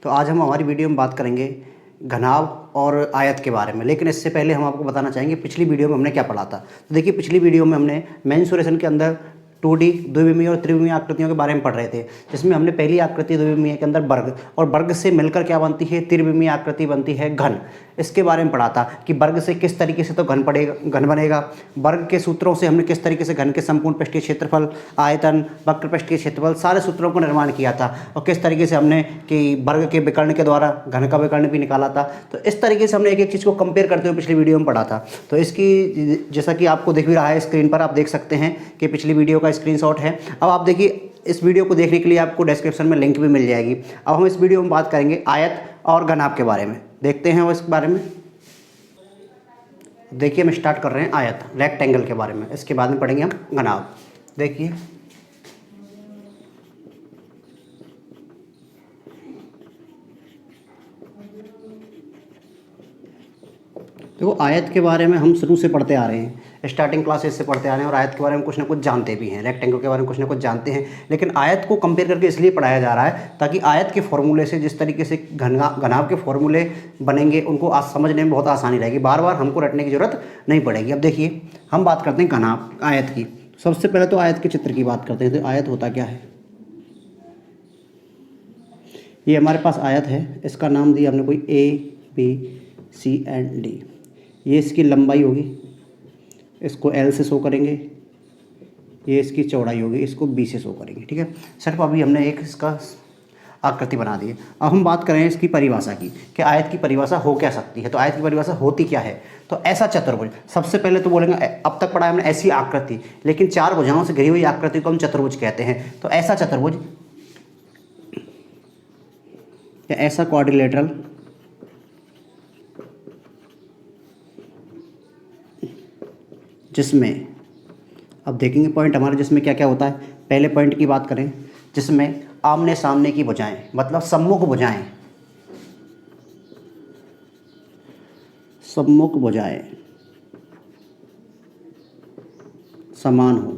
तो आज हम हमारी वीडियो में बात करेंगे घनाभ और आयत के बारे में। लेकिन इससे पहले हम आपको बताना चाहेंगे पिछली वीडियो में हमने क्या पढ़ा था। तो देखिए, पिछली वीडियो में हमने मेंसुरेशन के अंदर 2D द्विविमीय और त्रिविमीय आकृतियों के बारे में पढ़ रहे थे, जिसमें हमने पहली आकृति द्विविमीय के अंदर वर्ग, और वर्ग से मिलकर क्या बनती है, त्रिविमीय आकृति बनती है घन। इसके बारे में पढ़ा था कि वर्ग से किस तरीके से तो घन बनेगा। वर्ग के सूत्रों से हमने किस तरीके से घन के संपूर्ण पृष्ठीय क्षेत्रफल, आयतन, वक्र पृष्ठीय क्षेत्रफल, सारे सूत्रों को निर्माण किया था, और किस तरीके से हमने कि वर्ग के विकर्ण के द्वारा घन का विकर्ण भी निकाला था। तो इस तरीके से हमने एक एक चीज़ को कंपेयर करते हुए पिछली वीडियो में पढ़ा था। तो इसकी जैसा कि आपको दिख भी रहा है स्क्रीन पर, आप देख सकते हैं कि पिछली वीडियो का स्क्रीनशॉट है। अब आप देखिए, इस वीडियो को देखने के लिए आपको डिस्क्रिप्शन में लिंक भी मिल जाएगी। अब हम इस वीडियो में बात करेंगे आयत और घनाभ के बारे में। देखते हैं वो इस बारे में। देखिए, हम स्टार्ट कर रहे हैं आयत, रेक्टेंगल के बारे में। इसके बाद में पढ़ेंगे हम घनाभ। देखिए, देखो, आयत के बारे में हम शुरू से पढ़ते आ रहे हैं, स्टार्टिंग क्लासेस से पढ़ते आ रहे हैं, और आयत के बारे में कुछ ना कुछ जानते भी हैं, रेक्टेंगल के बारे में कुछ ना कुछ जानते हैं। लेकिन आयत को कंपेयर करके इसलिए पढ़ाया जा रहा है ताकि आयत के फॉर्मूले से जिस तरीके से घनाभ के फॉर्मूले बनेंगे, उनको आज समझने में बहुत आसानी रहेगी, बार बार हमको रटने की जरूरत नहीं पड़ेगी। अब देखिए, हम बात करते हैं घनाभ आयत की। सबसे पहले तो आयत के चित्र की बात करते हैं। तो आयत होता क्या है? ये हमारे पास आयत है, इसका नाम दिया हमने कोई ABCD। ये इसकी लंबाई होगी, इसको L से शो करेंगे। ये इसकी चौड़ाई होगी, इसको B से शो करेंगे। ठीक है, सिर्फ अभी हमने एक इसका आकृति बना दी है। अब हम बात करें इसकी परिभाषा की कि आयत की परिभाषा हो क्या सकती है। तो आयत की परिभाषा होती क्या है? तो ऐसा चतुर्भुज, सबसे पहले तो बोलेंगे, अब तक पढ़ा है हमने ऐसी आकृति, लेकिन चार भुजाओं से घिरी हुई आकृति को हम चतुर्भुज कहते हैं। तो ऐसा चतुर्भुज या ऐसा क्वाड्रिलेटरल जिसमें, अब देखेंगे पॉइंट हमारे, जिसमें क्या क्या होता है। पहले पॉइंट की बात करें, जिसमें आमने सामने की भुजाएं, मतलब सम्मुख भुजाएं, सम्मुख भुजाएं समान हो।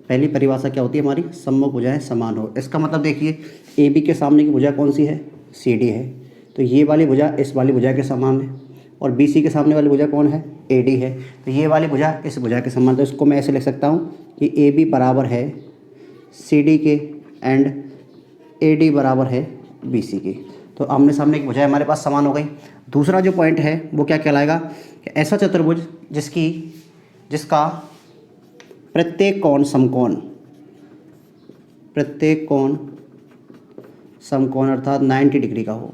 पहली परिभाषा क्या होती है हमारी? सम्मुख भुजाएं समान हो। इसका मतलब देखिए, AB के सामने की भुजा कौन सी है? CD है। तो ये वाली भुजा इस वाली भुजा के समान है, और BC के सामने वाली भुजा कौन है? AD है। तो ये वाली भुजा इस भुजा के समान। तो इसको मैं ऐसे लिख सकता हूँ कि AB बराबर है CD के एंड AD बराबर है BC के। तो आमने सामने की भुजाएं हमारे पास समान हो गई। दूसरा जो पॉइंट है वो क्या कहलाएगा कि ऐसा चतुर्भुज जिसका प्रत्येक कोण समकोण, प्रत्येक कोण समकोण अर्थात 90 डिग्री का हो,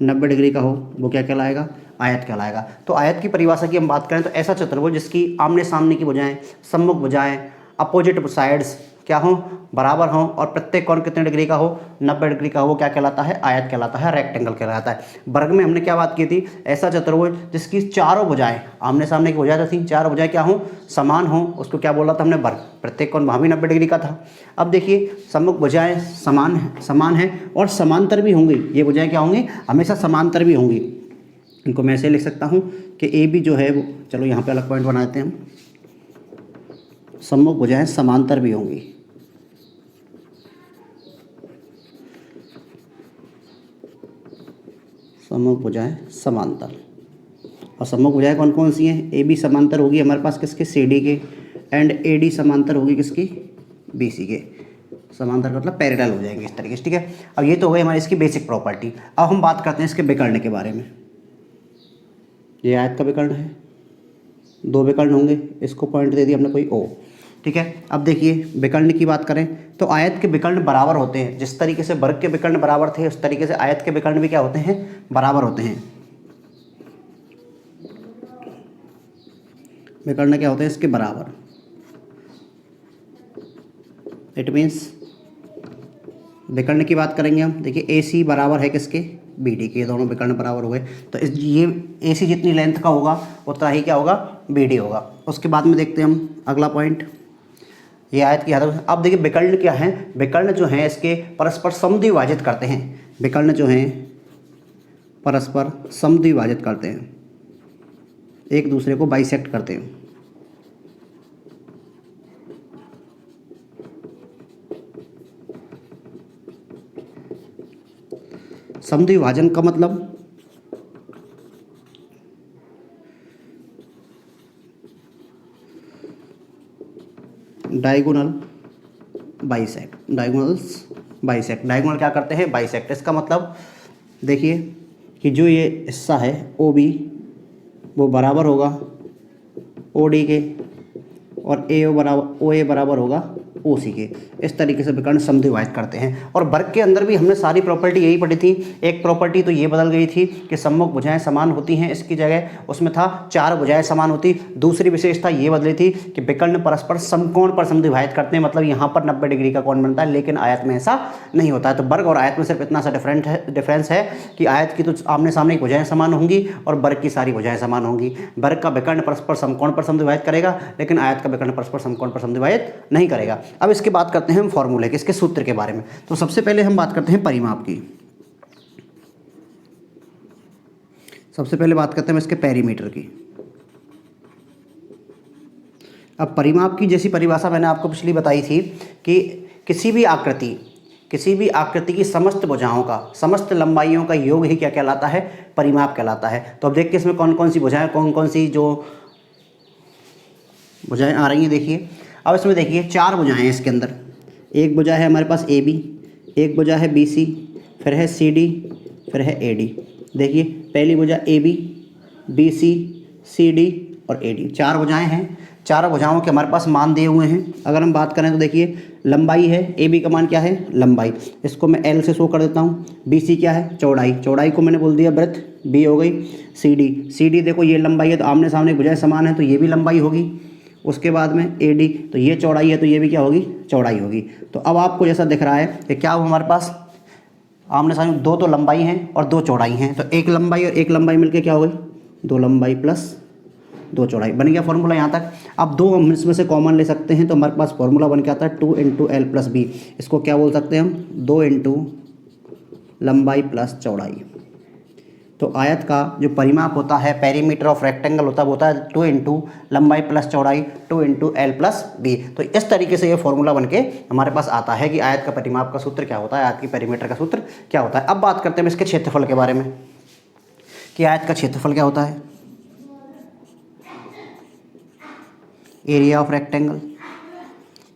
90 डिग्री का हो, वो क्या कहलाएगा? आयत कहलाएगा। तो आयत की परिभाषा की हम बात करें तो ऐसा चतुर्भुज जिसकी आमने सामने की भुजाएं, सम्मुख भुजाएं, अपोजिट साइड्स क्या हो? बराबर हो, और प्रत्येक कोण कितने डिग्री का हो? 90 डिग्री का हो, वो क्या कहलाता है? आयत कहलाता है, रेक्टेंगल कहलाता है। वर्ग में हमने क्या बात की थी? ऐसा चतुर्भुज जिसकी चारों भुजाएं, आमने सामने की भुजाएं तो थी, चारों भुजाएं क्या हो? समान हो, उसको क्या बोला था हमने? वर्ग। प्रत्येक कोण वहाँ भी 90 डिग्री का था। अब देखिए, सम्मुख भुजाएं समान है और समांतर भी होंगी। ये भुजाएं क्या होंगी? हमेशा समांतर भी होंगी। इनको मैं ऐसे लिख सकता हूँ कि AB जो है वो, चलो यहाँ पे अलग पॉइंट बना देते हैं हम, सम्मुख भुजाएं समांतर भी होंगी। सम्मुख भुजाएं समांतर, और सम्मुख भुजाएं कौन कौन सी हैं? AB समांतर होगी हमारे पास किसके? CD के, एंड AD समांतर होगी किसकी? BC के। समांतर मतलब पैरेलल हो जाएंगे इस तरीके से। ठीक है, अब ये तो हो गई हमारी इसकी बेसिक प्रॉपर्टी। अब हम बात करते हैं इसके विकर्ण के बारे में। ये आयत का विकर्ण है, दो विकर्ण होंगे, इसको पॉइंट दे दिया हमने कोई O। ठीक है, अब देखिए विकर्ण की बात करें तो आयत के विकर्ण बराबर होते हैं। जिस तरीके से वर्ग के विकर्ण बराबर थे, उस तरीके से आयत के विकर्ण भी क्या होते हैं? बराबर होते हैं। विकर्ण क्या होते हैं? इसके बराबर। इट मीन्स विकर्ण की बात करेंगे हम, देखिए AC बराबर है किसके? BD के। दोनों विकर्ण बराबर हो गए। तो ये AC जितनी लेंथ का होगा उतना ही क्या होगा? BD होगा। उसके बाद में देखते हैं हम अगला पॉइंट, ये आयत की हद। अब देखिए विकर्ण क्या है? विकर्ण जो है इसके परस्पर समद्विभाजित करते हैं। विकर्ण जो हैं परस्पर समद्विभाजित करते हैं, एक दूसरे को बाइसेक्ट करते हैं। समद्विभाजन का मतलब diagonal bisect, diagonals bisect. Diagonal क्या करते हैं? बाइसेक्ट। इसका मतलब देखिए कि जो ये हिस्सा है ओ बी वो बराबर होगा ओ डी के, और ओ ए बराबर होगा ओ सी के। इस तरीके से विकर्ण समद्विभाजित करते हैं। और वर्ग के अंदर भी हमने सारी प्रॉपर्टी यही पढ़ी थी। एक प्रॉपर्टी तो ये बदल गई थी कि सम्मुख भुजाएं समान होती हैं, इसकी जगह उसमें था 4 भुजाएं समान होती। दूसरी विशेषता ये बदली थी कि विकर्ण परस्पर समकोण पर समद्विभाजित करते हैं, मतलब यहाँ पर 90 डिग्री का कोण बनता है, लेकिन आयत में ऐसा नहीं होता है। तो वर्ग और आयत में सिर्फ इतना सा डिफरेंस है कि आयत की तो आमने सामने की भुजाएं समान होंगी और वर्ग की सारी भुजाएं समान होंगी। वर्ग का विकर्ण परस्पर समकोण पर समद्विभाजित करेगा, लेकिन आयत का विकर्ण परस्पर समकोण पर समद्विभाजित नहीं करेगा। अब इसके बात करते हैं हम फॉर्मूले के, इसके सूत्र के बारे में। तो सबसे पहले हम बात करते हैं परिमाप की। सबसे पहले बात करते हैं इसके पेरीमीटर की। अब परिमाप की जैसी परिभाषा मैंने आपको पिछली बताई थी कि किसी भी आकृति की समस्त भुजाओं का, समस्त लंबाइयों का योग ही क्या कहलाता है? परिमाप कहलाता है। तो अब देखिए इसमें कौन कौन सी भुजाएं, कौन कौन सी जो भुजाएं आ रही हैं देखिए। अब इसमें देखिए 4 भुजाएं हैं इसके अंदर। एक भुजा है हमारे पास ए बी, एक भुजा है बी सी, फिर है सी डी, फिर है ए डी। देखिए पहली भुजा A B C C D और ए डी, 4 भुजाएं हैं। 4 भुजाओं के हमारे पास मान दिए हुए हैं। अगर हम बात करें तो देखिए लंबाई है, ए बी का मान क्या है? लंबाई, इसको मैं एल से शो कर देता हूँ। बी सी क्या है? चौड़ाई, चौड़ाई को मैंने बोल दिया ब्रेथ, बी हो गई। सी डी देखो ये लंबाई है तो आमने सामने भुजाएं समान है तो ये भी लंबाई होगी। उसके बाद में ए डी, तो ये चौड़ाई है तो ये भी क्या होगी? चौड़ाई होगी। तो अब आपको जैसा दिख रहा है कि क्या हो हमारे पास आमने सामने 2 तो लंबाई हैं और 2 चौड़ाई हैं, तो एक लंबाई और एक लंबाई मिलके क्या हो गई? 2 लंबाई प्लस 2 चौड़ाई। बन गया फॉर्मूला यहाँ तक। अब 2 हम इसमें से कॉमन ले सकते हैं, तो हमारे पास फॉर्मूला बन के आता है 2 इंटू एल प्लस बी। इसको क्या बोल सकते हैं हम? 2 इंटू लंबाई प्लस चौड़ाई। तो आयत का जो परिमाप होता है, पेरीमीटर ऑफ रेक्टेंगल होता है 2 इंटू लंबाई प्लस चौड़ाई, 2 इंटू एल प्लस बी। तो इस तरीके से ये फॉर्मूला बनके हमारे पास आता है कि आयत का परिमाप का सूत्र क्या होता है, आयत की पेरीमीटर का सूत्र क्या होता है। अब बात करते हैं इसके क्षेत्रफल के बारे में कि आयत का क्षेत्रफल क्या होता है। Area of rectangle.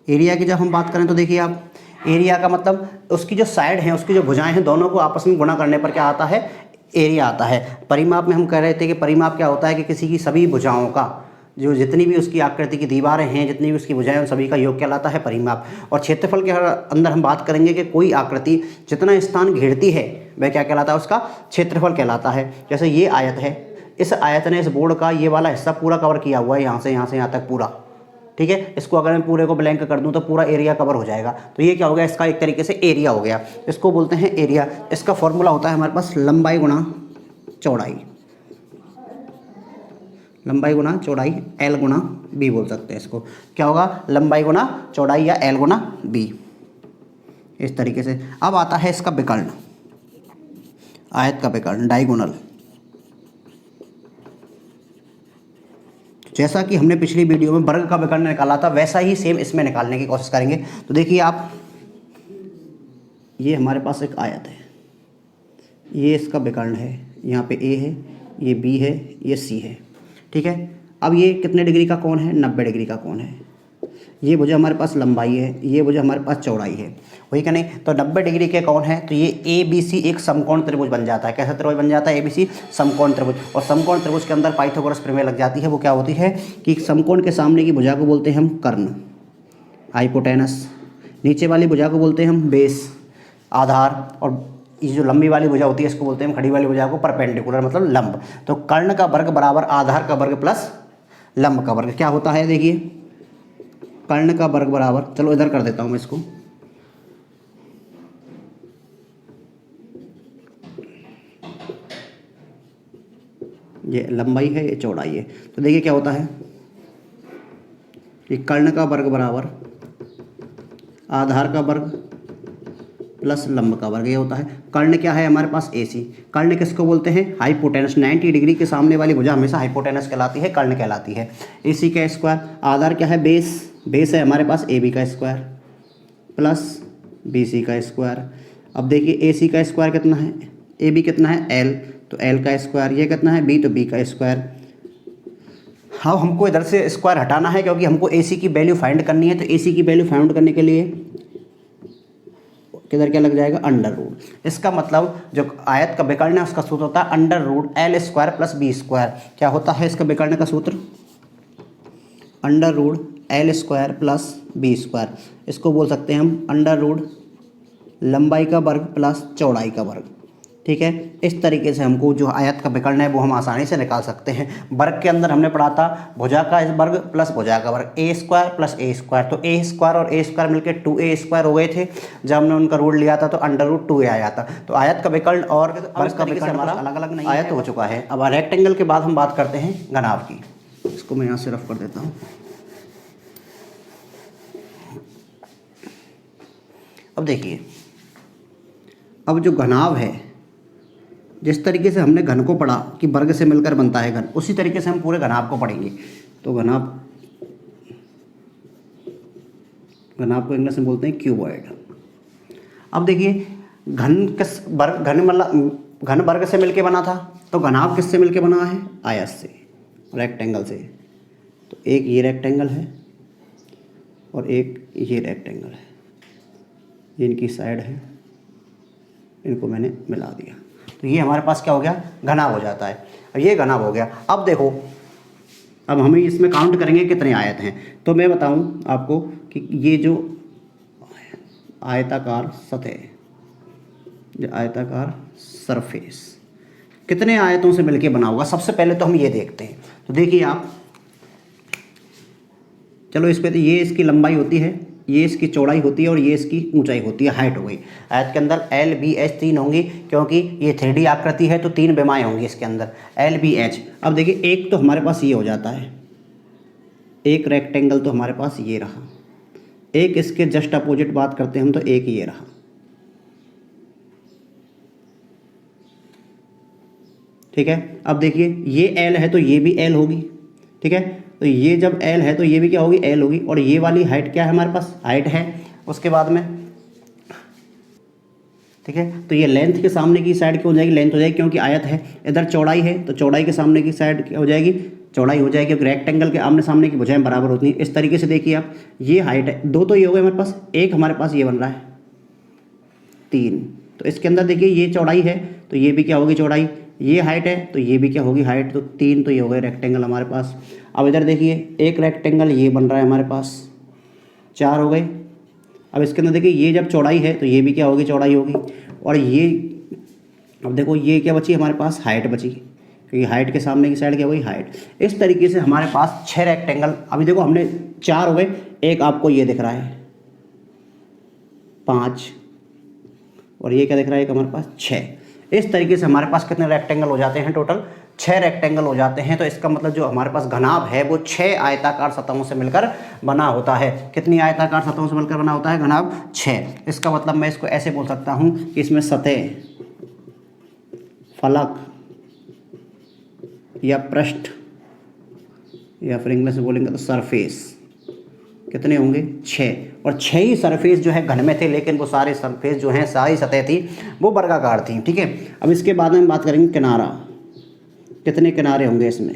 एरिया की जब हम बात करें तो देखिए आप, एरिया का मतलब उसकी जो साइड हैं, उसकी जो भुजाएं हैं, दोनों को आपस में गुणा करने पर क्या आता है? एरिया आता है। परिमाप में हम कह रहे थे कि परिमाप क्या होता है कि किसी की सभी भुजाओं का, जो जितनी भी उसकी आकृति की दीवारें हैं, जितनी भी उसकी भुजाएं, उन सभी का योग कहलाता है परिमाप। और क्षेत्रफल के अंदर हम बात करेंगे कि कोई आकृति जितना स्थान घेरती है वह क्या कहलाता है? उसका क्षेत्रफल कहलाता है। जैसे ये आयत है, इस आयत ने इस बोर्ड का ये वाला हिस्सा पूरा कवर किया हुआ है, यहाँ से यहाँ तक पूरा, ठीक है। इसको अगर मैं पूरे को ब्लैंक कर दूं तो पूरा एरिया कवर हो जाएगा। तो ये क्या हो गया? इसका एक तरीके से एरिया हो गया, इसको बोलते हैं एरिया। इसका फॉर्मूला होता है हमारे पास लंबाई गुणा चौड़ाई, लंबाई गुणा चौड़ाई, एल गुणा बी बोल सकते हैं इसको। क्या होगा? लंबाई गुणा चौड़ाई या एल गुणा बी, इस तरीके से। अब आता है इसका विकर्ण, आयत का विकर्ण, डायगोनल। जैसा कि हमने पिछली वीडियो में वर्ग का विकर्ण निकाला था, वैसा ही सेम इसमें निकालने की कोशिश करेंगे। तो देखिए आप, ये हमारे पास एक आयत है, ये इसका विकर्ण है, यहाँ पे ए है, ये बी है, ये सी है, ठीक है। अब ये कितने डिग्री का कोण है? 90 डिग्री का कोण है। ये भुजा हमारे पास लंबाई है, ये भुजा हमारे पास चौड़ाई है, वही क्या नहीं? तो 90 डिग्री के कोण है, तो ये ए बी सी एक समकोण त्रिभुज बन जाता है। कैसा त्रिभुज बन जाता है? ए बी सी समकोण त्रिभुज। और समकोण त्रिभुज के अंदर पाइथागोरस प्रमेय लग जाती है। वो क्या होती है कि समकोण के सामने की भुजा को बोलते हैं हम कर्ण, हाइपोटेनस। नीचे वाली भुजा को बोलते हैं हम बेस, आधार। और ये जो लंबी वाली भुजा होती है इसको बोलते हैं हम, खड़ी वाली भुजा को परपेंडिकुलर, मतलब लंब। तो कर्ण का वर्ग बराबर आधार का वर्ग प्लस लंब का वर्ग। क्या होता है? देखिए कर्ण का वर्ग बराबर, चलो इधर कर देता हूँ मैं इसको, ये लंबाई है, ये चौड़ाई है। तो देखिए क्या होता है कि कर्ण का वर्ग बराबर आधार का वर्ग प्लस लंब का वर्ग, ये होता है। कर्ण क्या है हमारे पास? ए सी। कर्ण किसको बोलते हैं? हाइपोटेनस। 90 डिग्री के सामने वाली भुजा हमेशा हाइपोटेनस कहलाती है, कर्ण कहलाती है। ए सी का स्क्वायर। आधार क्या है? बेस। बेस है हमारे पास ए बी का स्क्वायर प्लस बी सी का स्क्वायर। अब देखिए ए सी का स्क्वायर कितना है? ए बी कितना है एल, तो एल का स्क्वायर, ये कितना है बी, तो बी का स्क्वायर। हाँ हमको इधर से स्क्वायर हटाना है क्योंकि हमको ए सी की वैल्यू फाइंड करनी है। तो ए सी की वैल्यू फाइंड करने के लिए किधर क्या लग जाएगा अंडर रूट। इसका मतलब जो आयत का विकर्ण है उसका सूत्र होता है under root L square plus B square. क्या होता है इसका विकर्ण का सूत्र? Under root L square plus B square. इसको बोल सकते हैं हम अंडर रूट लंबाई का वर्ग प्लस चौड़ाई का वर्ग। ठीक है, इस तरीके से हमको जो आयत का विकर्ण है वो हम आसानी से निकाल सकते हैं। वर्ग के अंदर हमने पढ़ा था भुजा का वर्ग प्लस भुजा का वर्ग, ए स्क्वायर प्लस ए स्क्वायर। तो ए स्क्वायर और ए स्क्वायर मिलकर 2a स्क्वायर हो गए थे। जब हमने उनका रूट लिया था तो अंडर रूट 2a आया था। तो आयत का विकर्ण और वर्ग का विकर्ण हमारा अलग अलग नहीं आयत हो चुका है। अब रेक्टेंगल के बाद हम बात करते हैं घनाभ की। इसको मैं यहाँ से रफ कर देता हूँ। अब देखिए, अब जो घनाभ है, जिस तरीके से हमने घन को पढ़ा कि वर्ग से मिलकर बनता है घन, उसी तरीके से हम पूरे घनाभ को पढ़ेंगे। तो घनाभ को इंग्लिश में बोलते हैं क्यूबॉइड। अब देखिए, घन किस वर्ग, घन वर्ग से मिलके बना था, तो घनाभ किससे मिलके बना है? आयत से, रेक्टेंगल से। तो एक ये रेक्टेंगल है और एक ये रेक्टेंगल है, ये इनकी साइड है, इनको मैंने मिला दिया। तो ये हमारे पास क्या हो गया? घनाभ हो जाता है। अब ये घनाभ हो गया। अब देखो, अब हमें इसमें काउंट करेंगे कितने आयत हैं। तो मैं बताऊं आपको कि ये जो आयताकार सतह, जो आयताकार सरफेस कितने आयतों से मिलके बना होगा, सबसे पहले तो हम ये देखते हैं। तो देखिए आप, चलो इस पर, ये इसकी लंबाई होती है, ये इसकी चौड़ाई होती है और ये इसकी ऊंचाई होती है, हाइट हो गई। आयत के अंदर एल बी एच 3 होंगी क्योंकि ये 3D आकृति है, तो 3 विमाएँ होंगी इसके अंदर, एल बी एच। अब देखिए, एक तो हमारे पास ये हो जाता है, एक रेक्टेंगल तो हमारे पास ये रहा, एक इसके जस्ट अपोजिट बात करते हैं हम, तो एक ये रहा। ठीक है, अब देखिए ये एल है तो ये भी एल होगी। ठीक है, तो ये जब एल है तो ये भी क्या होगी? एल होगी। और ये वाली हाइट क्या है हमारे पास? हाइट है। उसके बाद में, ठीक है, तो ये लेंथ के सामने की साइड क्या हो जाएगी? लेंथ हो जाएगी, क्योंकि आयत है। इधर चौड़ाई है तो चौड़ाई के सामने की साइड क्या हो जाएगी? चौड़ाई हो जाएगी, क्योंकि रेक्टेंगल के आमने सामने की भुजाएं बराबर होती हैं। इस तरीके से देखिए आप, ये हाइट है, दो तो ये हो गए हमारे पास, एक हमारे पास ये बन रहा है 3। तो इसके अंदर देखिए, ये चौड़ाई है तो ये भी क्या होगी? चौड़ाई। ये हाइट है तो ये भी क्या होगी? हाइट। तो 3 तो ये हो गए रेक्टेंगल हमारे पास। अब इधर देखिए, एक रेक्टेंगल ये बन रहा है हमारे पास, 4 हो गए। अब इसके अंदर देखिए, ये जब चौड़ाई है तो ये भी क्या होगी? चौड़ाई होगी। और ये, अब देखो ये क्या बची हमारे पास? हाइट बची, क्योंकि हाइट के सामने की साइड क्या होगी? हाइट। इस तरीके से हमारे पास 6 रेक्टेंगल, अभी देखो हमने 4 हो गए, एक आपको ये दिख रहा है 5, और ये क्या दिख रहा है? एक हमारे पास 6। इस तरीके से हमारे पास कितने रेक्टेंगल हो जाते हैं? टोटल 6 रेक्टेंगल हो जाते हैं। तो इसका मतलब जो हमारे पास घनाभ है वो 6 आयताकार सतहों से मिलकर बना होता है। कितनी आयताकार सतहों से मिलकर बना होता है घनाभ? 6। इसका मतलब मैं इसको ऐसे बोल सकता हूँ कि इसमें सतह, फलक या पृष्ठ, या फिर इंग्लिश में बोलेंगे तो सरफेस, कितने होंगे? 6। और 6 ही सरफेस जो है घन में थे, लेकिन वो सारे सरफेस जो हैं, सारी सतह थी वो वर्गाकार थी। ठीक है, अब इसके बाद में बात करेंगे किनारा, कितने किनारे होंगे इसमें,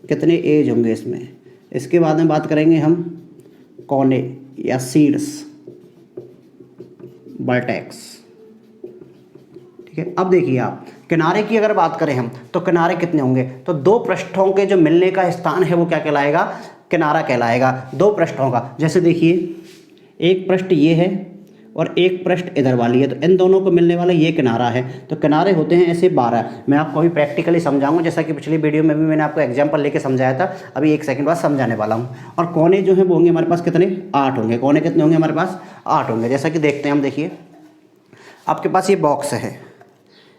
कितने एज होंगे इसमें। इसके बाद में बात करेंगे हम कोने या शीर्ष, वर्टेक्स। ठीक है, अब देखिए आप, किनारे की अगर बात करें हम, तो किनारे कितने होंगे? तो 2 पृष्ठों के जो मिलने का स्थान है वो क्या कहलाएगा? किनारा कहलाएगा। 2 पृष्ठों का, जैसे देखिए एक पृष्ठ ये है और एक पृष्ठ इधर वाली है, तो इन दोनों को मिलने वाला ये किनारा है। तो किनारे होते हैं ऐसे 12। मैं आपको अभी प्रैक्टिकली समझाऊंगा, जैसा कि पिछली वीडियो में भी मैंने आपको एग्जांपल लेके समझाया था। अभी 1 सेकंड बाद समझाने वाला हूँ। और कोने जो है वो होंगे हमारे पास कितने? 8 होंगे। कोने कितने होंगे हमारे पास? 8 होंगे। जैसा कि देखते हैं हम, देखिए आपके पास ये बॉक्स है,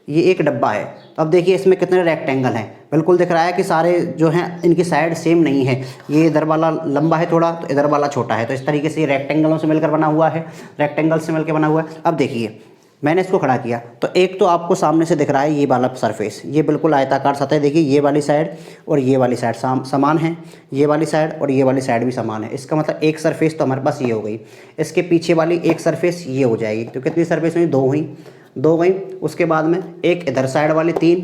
ये एक डब्बा है। तो अब देखिए इसमें कितने रेक्टेंगल हैं? बिल्कुल दिख रहा है कि सारे जो हैं इनकी साइड सेम नहीं है। ये इधर वाला लंबा है थोड़ा, तो इधर वाला छोटा है। तो इस तरीके से ये रेक्टेंगलों से मिलकर बना हुआ है, रेक्टेंगल से मिलकर बना हुआ है। अब देखिए मैंने इसको खड़ा किया, तो एक तो आपको सामने से दिख रहा है ये वाला सरफेस, ये बिल्कुल आयताकार सतह। देखिए ये वाली साइड और ये वाली साइड समान है, ये वाली साइड और ये वाली साइड भी समान है। इसका मतलब एक सरफेस तो हमारे पास ये हो गई, इसके पीछे वाली एक सरफेस ये हो जाएगी। तो कितनी सरफेस हुई? 2 हुई। 2 गई, उसके बाद में एक इधर साइड वाली 3,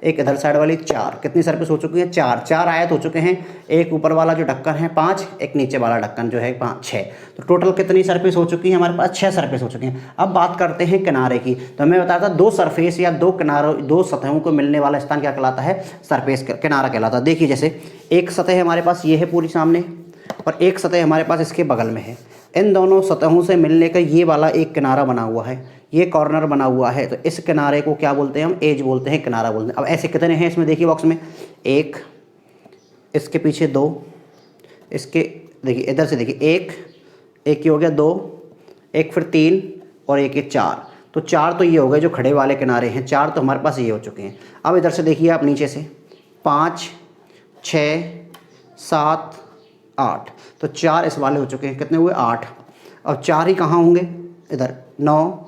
एक इधर साइड वाली 4, कितनी सरफेस हो चुकी है 4 आयत हो चुके हैं। एक ऊपर वाला जो ढक्कन है 5, एक नीचे वाला ढक्कन जो है 5 6, तो टोटल कितनी सरफेस हो चुकी है हमारे पास 6 सरफेस हो चुकी हैं। अब बात करते हैं किनारे की, तो हमें बताया था 2 सरफेस या 2 किनारों 2 सतहों को मिलने वाला स्थान क्या कहलाता है, सरफेस किनारा कहलाता है। देखिए जैसे एक सतह हमारे पास ये है पूरी सामने, और एक सतह हमारे पास इसके बगल में है। इन दोनों सतहों से मिलने का ये वाला एक किनारा बना हुआ है, ये कॉर्नर बना हुआ है, तो इस किनारे को क्या बोलते हैं हम, एज बोलते हैं, किनारा बोलते हैं। अब ऐसे कितने हैं इसमें देखिए बॉक्स में, 1, इसके पीछे 2, इसके देखिए इधर से देखिए 1 ये हो गया 2, एक फिर 3 और एक ये 4, तो 4 तो ये हो गए जो खड़े वाले किनारे हैं, 4 तो हमारे पास ये हो चुके हैं। अब इधर से देखिए आप नीचे से 5 6 7 8, तो 4 इस वाले हो चुके हैं, कितने हुए 8। अब 4 ही कहाँ होंगे, इधर 9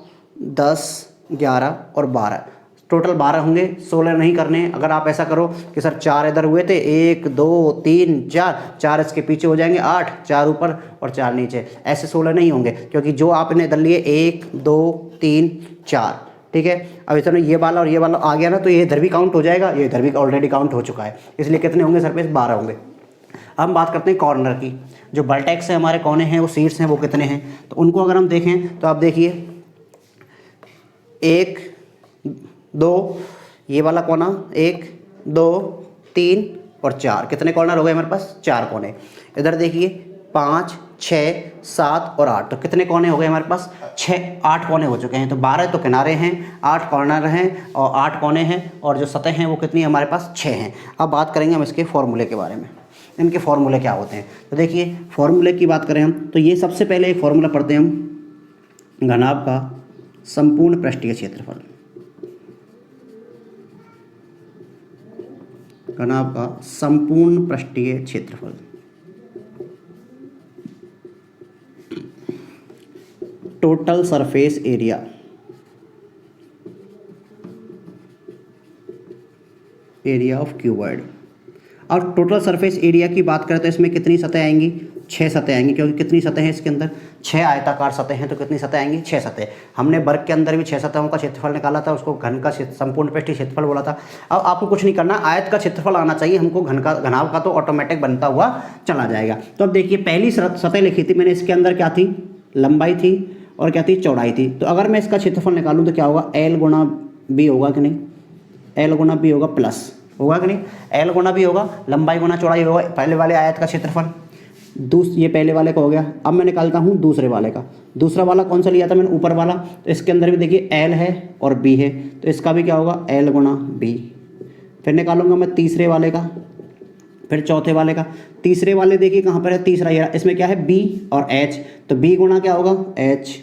10 11 और 12, टोटल 12 होंगे, 16 नहीं करने। अगर आप ऐसा करो कि सर 4 इधर हुए थे, 1 2 3 4 इसके पीछे हो जाएंगे 8, 4 ऊपर और 4 नीचे, ऐसे 16 नहीं होंगे, क्योंकि जो आपने इधर लिए 1 2 3 4, ठीक है। अब इस तरह ये वाला और ये वाला आ गया ना, तो ये इधर भी काउंट हो जाएगा, ये इधर भी ऑलरेडी काउंट हो चुका है, इसलिए कितने होंगे सरफेस 12 होंगे। अब हम बात करते हैं कॉर्नर की, जो वर्टेक्स है हमारे कोने हैं, वो शीर्ष हैं, वो कितने हैं, तो उनको अगर हम देखें तो आप देखिए 1 2, ये वाला कोना 1 2 3 और 4, कितने कॉर्नर हो गए हमारे पास 4 कोने। इधर देखिए 5 6 7 और 8, तो कितने कोने हो गए हमारे पास 8 कोने हो चुके हैं। तो 12 तो किनारे हैं, 8 कॉर्नर हैं और 8 कोने हैं, और जो सतह हैं वो कितनी हमारे पास 6 हैं। अब बात करेंगे हम इसके फॉर्मूले के बारे में, इनके फॉर्मूले क्या होते हैं। तो देखिए फॉर्मूले की बात करें हम, तो ये सबसे पहले एक फॉर्मूला पढ़ते हैं हम, घनाभ का संपूर्ण पृष्ठीय क्षेत्रफल, घनाभ का संपूर्ण पृष्ठीय क्षेत्रफल, total surface area, area of cuboid. और टोटल सरफेस एरिया की बात करें तो इसमें कितनी सतह आएंगी, 6 सतह आएंगी, क्योंकि कितनी सतह है इसके अंदर 6 आयताकार सतह हैं, तो कितनी सतह आएंगी 6 सतह। हमने वर्ग के अंदर भी 6 सतहों का क्षेत्रफल निकाला था, उसको घन का संपूर्ण पृष्ठीय क्षेत्रफल बोला था। अब आपको कुछ नहीं करना, आयत का क्षेत्रफल आना चाहिए हमको, घनाभ का तो ऑटोमेटिक बनता हुआ चला जाएगा। तो अब देखिए पहली सतह लिखी थी मैंने, इसके अंदर क्या थी, लंबाई थी और क्या थी, चौड़ाई थी। तो अगर मैं इसका क्षेत्रफल निकालूँ तो क्या होगा, एल गुणा बी होगा कि नहीं, एल गुणा बी होगा प्लस होगा कि नहीं, एल गुणा बी होगा, लंबाई गुणा चौड़ाई होगा, पहले वाले आयत का क्षेत्रफल। ये पहले वाले का हो गया। अब मैं निकालता हूँ दूसरे वाले का। दूसरा वाला कौन सा लिया था मैंने, ऊपर वाला, तो इसके अंदर भी देखिए एल है और बी है, तो इसका भी क्या होगा, एल गुणा बी। फिर निकालूंगा मैं तीसरे वाले का, फिर चौथे वाले का। तीसरे वाले देखिए कहाँ पर है, तीसरा ये, इसमें क्या है बी और एच, तो बी गुणा क्या होगा एच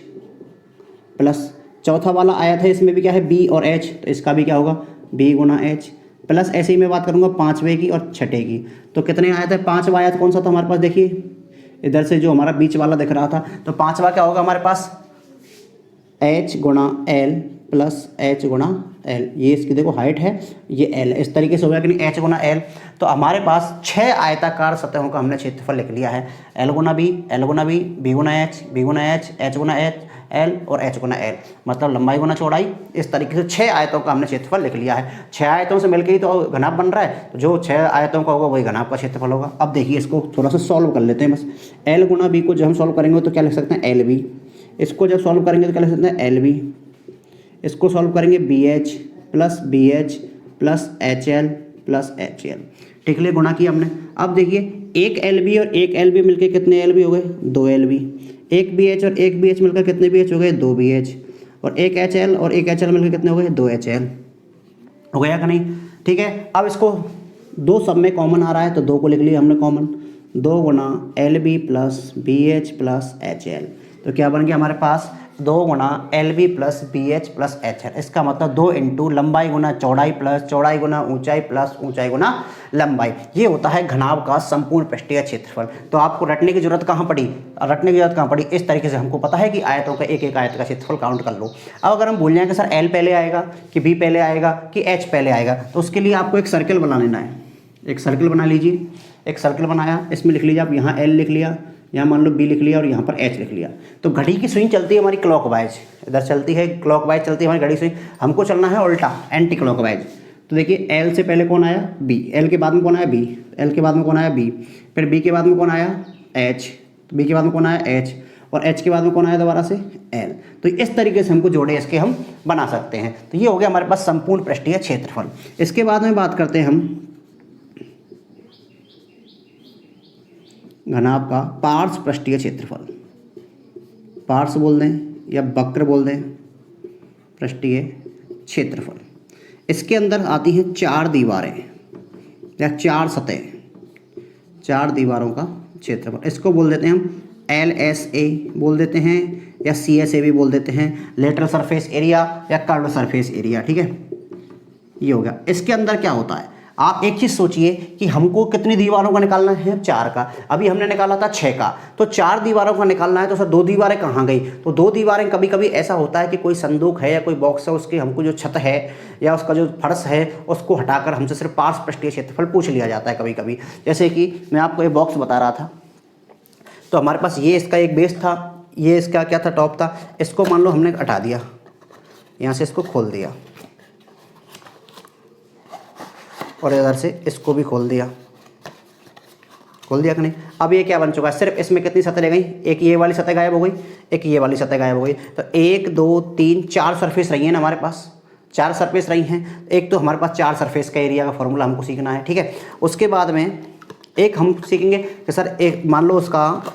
प्लस, चौथा वाला आयत है इसमें भी क्या है बी और एच, तो इसका भी क्या होगा बी गुणा एच प्लस। ऐसे ही मैं बात करूंगा पांचवे की और छठे की, तो कितने आयत है, पांचवा आयत कौन सा था हमारे पास, देखिए इधर से जो हमारा बीच वाला दिख रहा था, तो पांचवा क्या होगा हमारे पास एच गुणा एल प्लस एच गुणा एल, ये इसकी देखो हाइट है, ये एल, इस तरीके से हो गया कि नहीं, एच गुणा एल। तो हमारे पास 6 आयताकार सतहों का हमने क्षेत्रफल लिख लिया है, एल गुणा बी, एल गुणा बी, बी गुणा एच, बी गुणा एच गुणा एच, एल और एच गुना एल, मतलब लंबाई गुना चौड़ाई। इस तरीके से 6 आयतों का हमने क्षेत्रफल लिख लिया है। 6 आयतों से मिलकर ही तो घनाभ बन रहा है, तो जो 6 आयतों का होगा वही घनाभ का क्षेत्रफल होगा। अब देखिए इसको थोड़ा सा सॉल्व कर लेते हैं बस। एल गुना बी को जब हम सॉल्व करेंगे तो क्या लिख सकते हैं एल बी, इसको जब सॉल्व करेंगे तो क्या लिख सकते हैं एल बी, इसको सॉल्व करेंगे B H plus H L plus H L, ठीक है, गुणा किया हमने। अब देखिए एक एल बी और एक एल बी मिलकर कितने एल बी हो गए, 2 एल बी, एक बी एच और एक बी एच मिलकर कितने बी एच हो गए, 2 बी एच, और एक एच एल और एक एच एल मिलकर कितने हो गए, 2 एच एल हो गया कि नहीं, ठीक है। अब इसको 2 सब में कॉमन आ रहा है तो 2 को लिख लिया हमने कॉमन, 2 गुना L B plus B H plus H L, तो क्या बन गया हमारे पास 2 गुना L B plus B H plus H L. इसका मतलब 2 इंटू लंबाई गुना चौड़ाई प्लस चौड़ाई गुना ऊंचाई प्लस ऊंचाई गुना लंबाई, ये होता है घनाभ का संपूर्ण पृष्ठीय क्षेत्रफल। तो आपको रटने की जरूरत कहाँ पड़ी, इस तरीके से हमको पता है कि आयतों का एक एक आयत का क्षेत्रफल काउंट कर लो। अब अगर हम भूल जाएं कि सर एल पहले आएगा कि बी पहले आएगा कि एच पहले आएगा, तो उसके लिए आपको एक सर्कल बना लेना है। एक सर्कल बना लीजिए, एक सर्कल बनाया, इसमें लिख लीजिए आप यहाँ एल लिख लिया, यहाँ मान लो बी लिख लिया और यहाँ पर एच लिख लिया। तो घड़ी की सुई चलती है हमारी क्लॉकवाइज, इधर चलती है क्लॉकवाइज चलती है हमारी घड़ी सुई, हमको चलना है उल्टा एंटी क्लॉकवाइज। तो देखिए एल से पहले कौन आया बी, एल के बाद में कौन आया बी, एल के बाद में कौन आया बी, फिर बी के बाद में कौन आया एच, तो बी के बाद में कौन आया एच, और एच के बाद में कौन आया दोबारा से एल। तो इस तरीके से हमको जोड़े इसके हम बना सकते हैं। तो ये हो गया हमारे पास संपूर्ण पृष्ठीय क्षेत्रफल। इसके बाद में बात करते हैं हम घनाभ का पार्श्व पृष्ठीय क्षेत्रफल, पार्श्व बोल दें या वक्र बोल दें पृष्ठीय क्षेत्रफल। इसके अंदर आती हैं 4 दीवारें या 4 सतह, 4 दीवारों का क्षेत्रफल। इसको बोल देते हैं हम LSA बोल देते हैं या CSA भी बोल देते हैं, लेटरल सरफेस एरिया या कर्व्ड सरफेस एरिया। ठीक है, ये हो गया। इसके अंदर क्या होता है, आप एक चीज़ सोचिए कि हमको कितनी दीवारों का निकालना है, 4 का। अभी हमने निकाला था 6 का, तो 4 दीवारों का निकालना है। तो सर 2 दीवारें कहाँ गई, तो 2 दीवारें कभी कभी ऐसा होता है कि कोई संदूक है या कोई बॉक्स है, उसकी हमको जो छत है या उसका जो फर्श है उसको हटाकर हमसे सिर्फ पार्श्व पृष्ठीय क्षेत्रफल पूछ लिया जाता है कभी कभी। जैसे कि मैं आपको ये बॉक्स बता रहा था, तो हमारे पास ये इसका एक बेस था, ये इसका क्या था टॉप था, इसको मान लो हमने हटा दिया, यहाँ से इसको खोल दिया और इधर से इसको भी खोल दिया कि नहीं। अब ये क्या बन चुका है, सिर्फ इसमें कितनी सतह रह गई, एक ये वाली सतह गायब हो गई, एक ये वाली सतह गायब हो गई। तो 1 2 3 4 सरफेस रही है ना हमारे पास, 4 सरफेस रही हैं। एक तो हमारे पास 4 सरफेस का एरिया का फॉर्मूला हमको सीखना है। ठीक है, उसके बाद में एक हम सीखेंगे कि सर एक मान लो उसका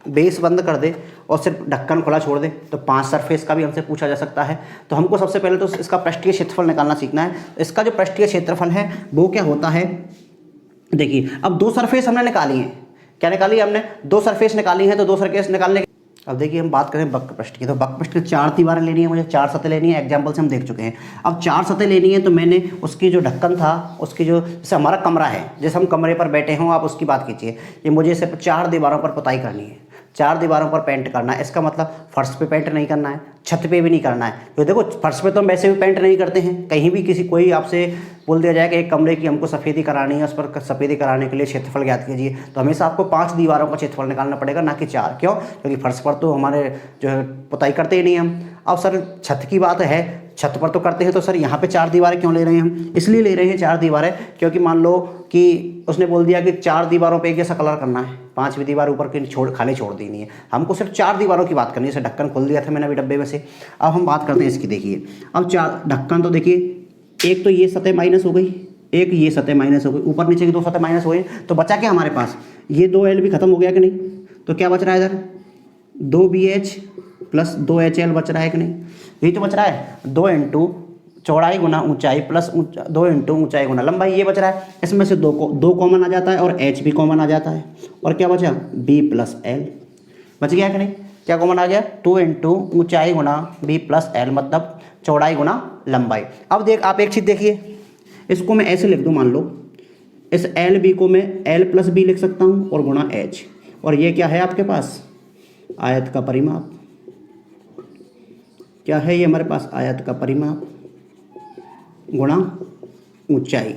बेस बंद कर दे और सिर्फ ढक्कन खुला छोड़ दे, तो 5 सरफेस का भी हमसे पूछा जा सकता है। तो हमको सबसे पहले तो इसका पृष्ठीय क्षेत्रफल निकालना सीखना है। इसका जो पृष्ठीय क्षेत्रफल है वो क्या होता है, देखिए अब 2 सरफेस हमने निकाली हैं, क्या निकाली है हमने, 2 सरफेस निकाली हैं। तो 2 सरफेस निकालने, अब देखिए हम बात करें वक्र पृष्ठ की, तो वक्र पृष्ठ की 4 दीवारें लेनी है मुझे, 4 सतह लेनी है, एग्जाम्पल से हम देख चुके हैं। अब 4 सतह लेनी है, तो मैंने उसकी जो ढक्कन था, उसकी जो जैसे हमारा कमरा है, जैसे हम कमरे पर बैठे हों, आप उसकी बात कीजिए, ये मुझे सिर्फ 4 दीवारों पर पुताई करनी है, 4 दीवारों पर पेंट करना है। इसका मतलब फर्श पे पेंट नहीं करना है, छत पे भी नहीं करना है। तो देखो फर्श पे तो हम वैसे भी पेंट नहीं करते हैं, कहीं भी किसी कोई आपसे बोल दिया जाए कि एक कमरे की हमको सफ़ेदी करानी है, उस पर सफ़ेदी कराने के लिए क्षेत्रफल ज्ञात कीजिए, तो हमेशा आपको 5 दीवारों का क्षेत्रफल निकालना पड़ेगा, ना कि 4। क्यों, क्योंकि फर्श पर तो हमारे जो है पुताई करते ही नहीं हम। अब सर छत की बात है, छत पर तो करते हैं, तो सर यहाँ पे 4 दीवारें क्यों ले रहे हैं हम, इसलिए ले रहे हैं 4 दीवारें क्योंकि मान लो कि उसने बोल दिया कि 4 दीवारों पे एक जैसा कलर करना है, 5वीं दीवार ऊपर की खाली छोड़ देनी है, हमको सिर्फ 4 दीवारों की बात करनी है। जैसे ढक्कन खोल दिया था मैंने अभी डब्बे में से। अब हम बात करते हैं इसकी, देखिए अब 4 ढक्कन, तो देखिए एक तो ये सतह माइनस हो गई, एक ये सतह माइनस हो गई, ऊपर नीचे की 2 सतह माइनस हो गई, तो बचा क्या हमारे पास, ये 2L भी खत्म हो गया कि नहीं, तो क्या बच रहा है इधर 2BH प्लस 2HL बच रहा है कि नहीं, यही तो बच रहा है। 2 इंटू चौड़ाई गुना ऊंचाई प्लस 2 इंटू ऊंचाई गुना लंबाई, ये बच रहा है। इसमें से 2 कॉमन आ जाता है और H भी कॉमन आ जाता है, और क्या बचा B प्लस L बच गया कि नहीं, क्या कॉमन आ गया, 2 इंटू ऊंचाई गुना B प्लस L, मतलब चौड़ाई गुना लंबाई। अब देख आप एक चीज़ देखिए, इसको मैं ऐसे लिख दूँ, मान लो इस LB को मैं L प्लस B लिख सकता हूँ और गुणा H, और ये क्या है आपके पास आयत का परिमाप, क्या है ये हमारे पास आयत का परिमाप गुणा ऊंचाई।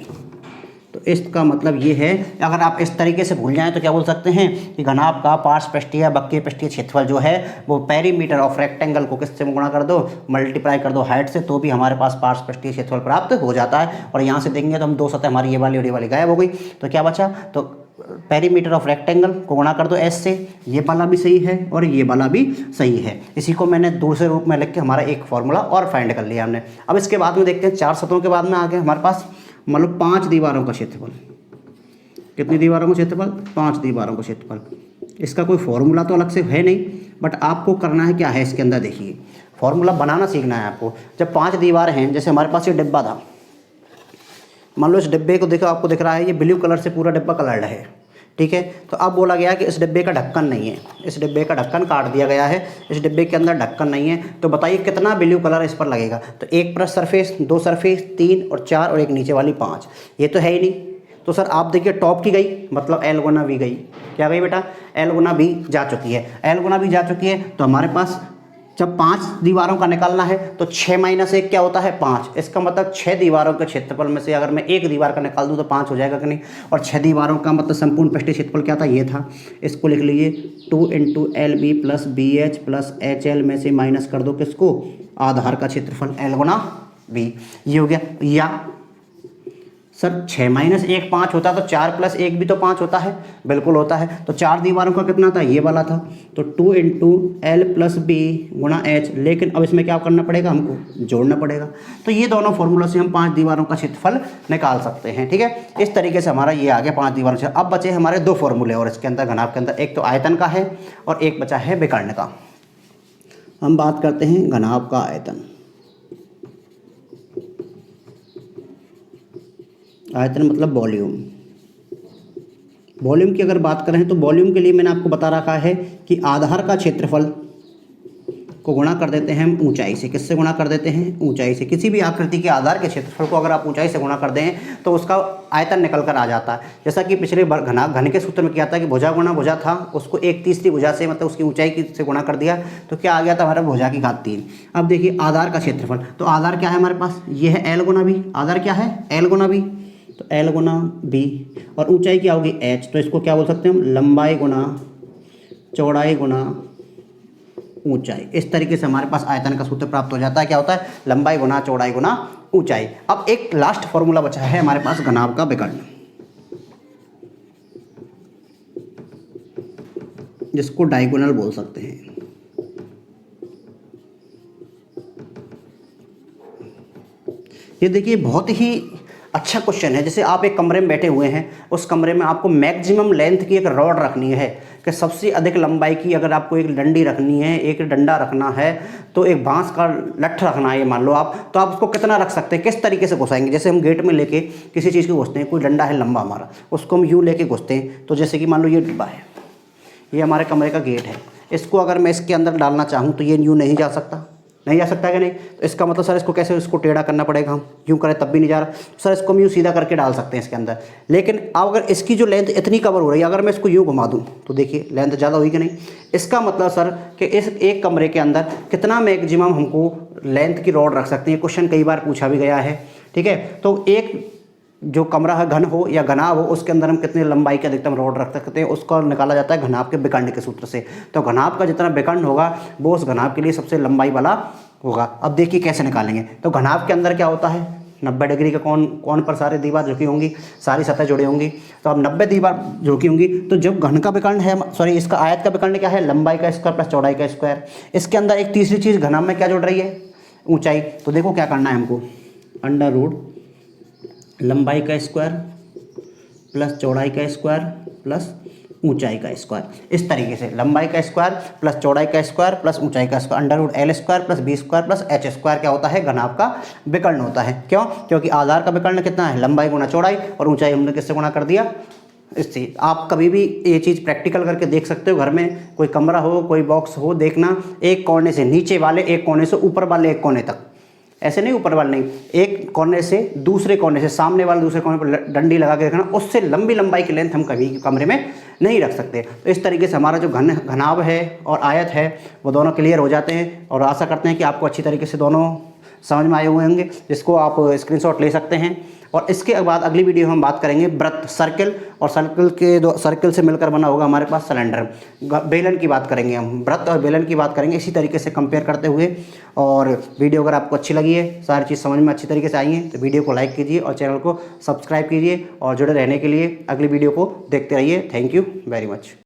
तो इसका मतलब ये है, अगर आप इस तरीके से भूल जाएं तो क्या बोल सकते हैं कि घनाभ का पार्श्व पृष्ठीय वक्रीय पृष्ठीय क्षेत्रफल जो है वो पेरीमीटर ऑफ रेक्टेंगल को किससे गुणा कर दो, मल्टीप्लाई कर दो हाइट से, तो भी हमारे पास पार्श्व पृष्ठीय क्षेत्रफल प्राप्त हो जाता है। और यहाँ से देखेंगे तो हम 2 सतह हमारी ये वाली और ये वाली गायब हो गई, तो क्या बचा, तो पेरीमीटर ऑफ रेक्टेंगल को गुणा कर दो S से, ये वाला भी सही है और ये वाला भी सही है। इसी को मैंने दूसरे रूप में लिख के हमारा एक फॉर्मूला और फाइंड कर लिया हमने। अब इसके बाद में देखते हैं 4 सतहों के बाद में आ गए हमारे पास मतलब 5 दीवारों का क्षेत्रफल। कितनी दीवारों का क्षेत्रफल, 5 दीवारों का क्षेत्रफल। इसका कोई फॉर्मूला तो अलग से है नहीं, बट आपको करना है क्या है इसके अंदर, देखिए फॉर्मूला बनाना सीखना है आपको। जब 5 दीवारें हैं, जैसे हमारे पास ये डिब्बा था, मान लो इस डिब्बे को देखो, आपको दिख रहा है ये ब्लू कलर से पूरा डिब्बा कलर्ड है, ठीक है। तो अब बोला गया कि इस डिब्बे का ढक्कन नहीं है, इस डिब्बे का ढक्कन काट दिया गया है, इस डिब्बे के अंदर ढक्कन नहीं है, तो बताइए कितना ब्लू कलर इस पर लगेगा। तो 1 प्लस सरफेस, 2 सरफेस, 3 और 4 और एक नीचे वाली 5, ये तो है ही नहीं। तो सर आप देखिए टॉप की गई, मतलब L गुना V गई, क्या गई बेटा, L गुना B जा चुकी है, L गुना B जा चुकी है, तो हमारे पास जब 5 दीवारों का निकालना है तो 6 माइनस 1 क्या होता है 5। इसका मतलब 6 दीवारों के क्षेत्रफल में से अगर मैं एक दीवार का निकाल दूं तो 5 हो जाएगा कि नहीं। और 6 दीवारों का मतलब संपूर्ण पृष्ठीय क्षेत्रफल क्या था, ये था। इसको लिख लीजिए 2 into L B plus B H plus H L में से माइनस कर दो किसको, आधार का क्षेत्रफल एल गुना बी। ये हो गया। या सर 6 माइनस 1 5 होता है तो 4 प्लस 1 भी तो 5 होता है, बिल्कुल होता है। तो 4 दीवारों का कितना था, ये वाला था। तो 2 इंटू एल प्लस बी गुणा एच, लेकिन अब इसमें क्या करना पड़ेगा, हमको जोड़ना पड़ेगा। तो ये दोनों फॉर्मूला से हम 5 दीवारों का क्षेत्रफल निकाल सकते हैं। ठीक है, इस तरीके से हमारा ये आ गया 5 दीवारों से। अब बचे हमारे 2 फॉर्मूले और इसके अंदर घनाभ के अंदर, एक तो आयतन का है और एक बचा है विकर्ण का। हम बात करते हैं घनाभ का आयतन। आयतन मतलब वॉल्यूम। वॉल्यूम की अगर बात करें तो वॉल्यूम के लिए मैंने आपको बता रखा है कि आधार का क्षेत्रफल को गुणा कर देते हैं हम ऊंचाई से। किससे गुणा कर देते हैं, ऊंचाई से। किसी भी आकृति के आधार के क्षेत्रफल को अगर आप ऊंचाई से गुणा कर दें तो उसका आयतन निकल कर आ जाता है। जैसा कि पिछले घन के सूत्र में क्या था कि भुजा गुणा भुजा था, उसको 1/3 भुजा से मतलब उसकी ऊंचाई से गुणा कर दिया तो क्या आ गया था हमारा भुजा की घात 3। अब देखिए आधार का क्षेत्रफल, तो आधार क्या है हमारे पास, ये है एल गुना बी। आधार क्या है, एल गुना बी, तो एल गुना बी। और ऊंचाई क्या होगी एच, तो इसको क्या बोल सकते हैं हम, लंबाई गुना चौड़ाई गुना ऊंचाई। इस तरीके से हमारे पास आयतन का सूत्र प्राप्त हो जाता है। क्या होता है, लंबाई गुना चौड़ाई गुना ऊंचाई। अब एक लास्ट फॉर्मूला बचा है हमारे पास घनाभ का विकर्ण, जिसको डायगोनल बोल सकते हैं। ये देखिए बहुत ही अच्छा क्वेश्चन है। जैसे आप एक कमरे में बैठे हुए हैं, उस कमरे में आपको मैक्सिमम लेंथ की एक रॉड रखनी है कि सबसे अधिक लंबाई की अगर आपको एक डंडी रखनी है, एक डंडा रखना है, तो एक बांस का लठ रखना है मान लो आप, तो आप उसको कितना रख सकते हैं, किस तरीके से घुसाएंगे। जैसे हम गेट में लेके किसी चीज़ को घुसते हैं, कोई डंडा है लंबा हमारा, उसको हम यूँ लेके घुसते हैं। तो जैसे कि मान लो ये डिब्बा है, ये हमारे कमरे का गेट है, इसको अगर मैं इसके अंदर डालना चाहूँ तो ये यूँ नहीं जा सकता, नहीं जा सकता है कि नहीं। तो इसका मतलब सर इसको कैसे, इसको टेढ़ा करना पड़ेगा, हम यूँ करें तब भी नहीं जा रहा। सर इसको हम यूँ सीधा करके डाल सकते हैं इसके अंदर। लेकिन अब अगर इसकी जो लेंथ इतनी कवर हो रही है, अगर मैं इसको यूँ घुमा दूँ तो देखिए लेंथ ज़्यादा हुई कि नहीं। इसका मतलब सर कि इस एक कमरे के अंदर कितना मैक्सिमम हमको लेंथ की रॉड रख सकते हैं। क्वेश्चन कई बार पूछा भी गया है। ठीक है, तो एक जो कमरा है घन हो या घनाभ हो, उसके अंदर हम कितनी लंबाई के अधिकतम रॉड रख सकते हैं, उसको निकाला जाता है घनाभ के विकर्ण के सूत्र से। तो घनाभ का जितना विकर्ण होगा वो उस घनाभ के लिए सबसे लंबाई वाला होगा। अब देखिए कैसे निकालेंगे। तो घनाभ के अंदर क्या होता है, 90 डिग्री का कोण पर सारी दीवार झुकी होंगी, सारी सतह जुड़ी होंगी। तो अब 90 दीवार झुकी होंगी, तो जब घन का विकर्ण है, सॉरी इसका आयत का विकर्ण क्या है, लंबाई का स्क्वायर प्लस चौड़ाई का स्क्वायर। इसके अंदर एक तीसरी चीज़ घनाभ में क्या जुड़ रही है, ऊंचाई। तो देखो क्या करना है हमको, अंडर रूट लंबाई का स्क्वायर प्लस चौड़ाई का स्क्वायर प्लस ऊंचाई का स्क्वायर। इस तरीके से लंबाई का स्क्वायर प्लस चौड़ाई का स्क्वायर प्लस ऊंचाई का square, under root L square plus B square plus H square क्या होता है, घनाभ का विकर्ण होता है। क्यों, क्योंकि आधार का विकर्ण कितना है, लंबाई गुना चौड़ाई, और ऊंचाई हमने किससे गुणा कर दिया, इससे। आप कभी भी ये चीज़ प्रैक्टिकल करके देख सकते हो। घर में कोई कमरा हो, कोई बॉक्स हो, देखना एक कोने से नीचे वाले एक कोने से ऊपर वाले एक कोने तक, ऐसे नहीं ऊपर वाले नहीं, एक कोने से दूसरे कोने से, सामने वाले दूसरे कोने पर डंडी लगा के रखना। उससे लंबी लंबाई की लेंथ हम कभी कमरे में नहीं रख सकते। तो इस तरीके से हमारा जो घनाभ है और आयत है वो दोनों क्लियर हो जाते हैं। और आशा करते हैं कि आपको अच्छी तरीके से दोनों समझ में आए हुए होंगे, जिसको आप स्क्रीनशॉट ले सकते हैं। और इसके बाद अगली वीडियो में हम बात करेंगे वृत्त, सर्किल, और सर्किल से मिलकर बना होगा हमारे पास सिलेंडर। बेलन की बात करेंगे हम, वृत्त और बेलन की बात करेंगे इसी तरीके से कंपेयर करते हुए। और वीडियो अगर आपको अच्छी लगी है, सारी चीज़ समझ में अच्छी तरीके से आई है, तो वीडियो को लाइक कीजिए और चैनल को सब्सक्राइब कीजिए। और जुड़े रहने के लिए अगली वीडियो को देखते रहिए। Thank you very much.